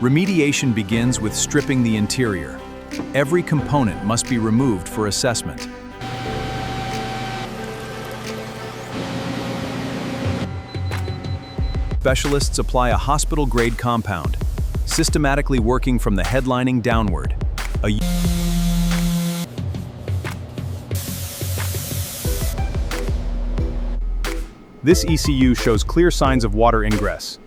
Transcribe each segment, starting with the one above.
Remediation begins with stripping the interior. Every component must be removed for assessment. Specialists apply a hospital-grade compound, systematically working from the headlining downward. This ECU shows clear signs of water ingress.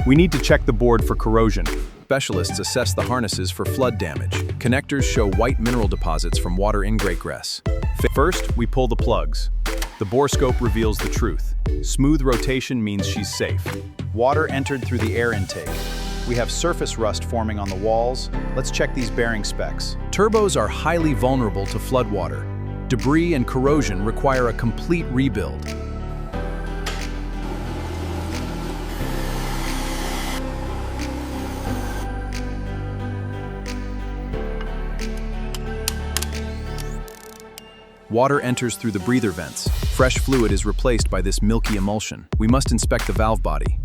We need to check the board for corrosion. Specialists assess the harnesses for flood damage. Connectors show white mineral deposits from water ingress. First, we pull the plugs. The bore scope reveals the truth. Smooth rotation means she's safe. Water entered through the air intake. We have surface rust forming on the walls. Let's check these bearing specs. Turbos are highly vulnerable to floodwater. Debris and corrosion require a complete rebuild. Water enters through the breather vents. Fresh fluid is replaced by this milky emulsion. We must inspect the valve body.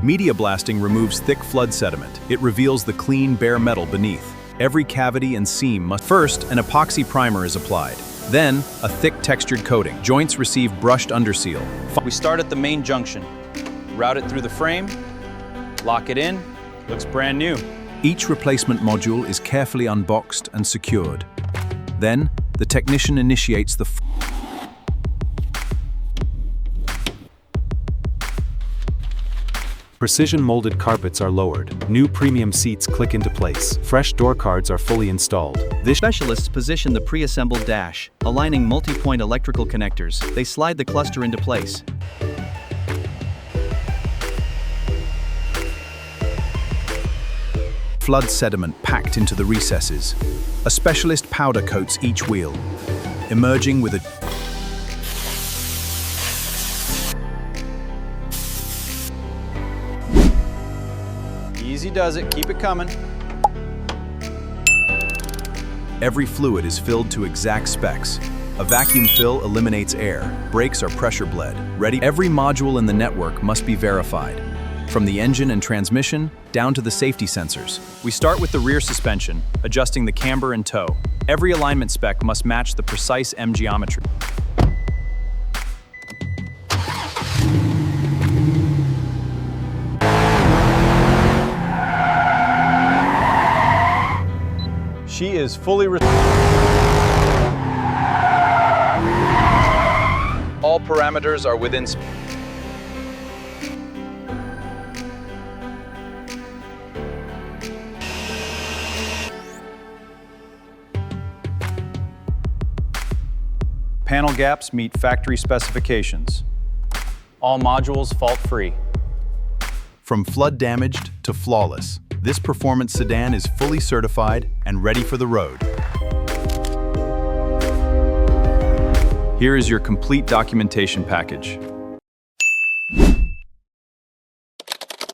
Media blasting removes thick flood sediment. It reveals the clean, bare metal beneath. Every cavity and seam must... First, an epoxy primer is applied. Then, a thick textured coating. Joints receive brushed underseal. We start at the main junction. Route it through the frame. Lock it in. Looks brand new. Each replacement module is carefully unboxed and secured. Then, the technician initiates the Precision molded carpets are lowered. New premium seats click into place. Fresh door cards are fully installed. Specialists position the pre-assembled dash, aligning multi-point electrical connectors. They slide the cluster into place. flood sediment packed into the recesses. A specialist powder coats each wheel, emerging with a Easy does it, keep it coming. Every fluid is filled to exact specs. A vacuum fill eliminates air. Brakes are pressure bled. Ready. Every module in the network must be verified, from the engine and transmission down to the safety sensors. We start with the rear suspension, adjusting the camber and toe. Every alignment spec must match the precise M geometry. She is fully all parameters are within Panel gaps meet factory specifications. All modules fault-free. From flood damaged to flawless, this performance sedan is fully certified and ready for the road. Here is your complete documentation package.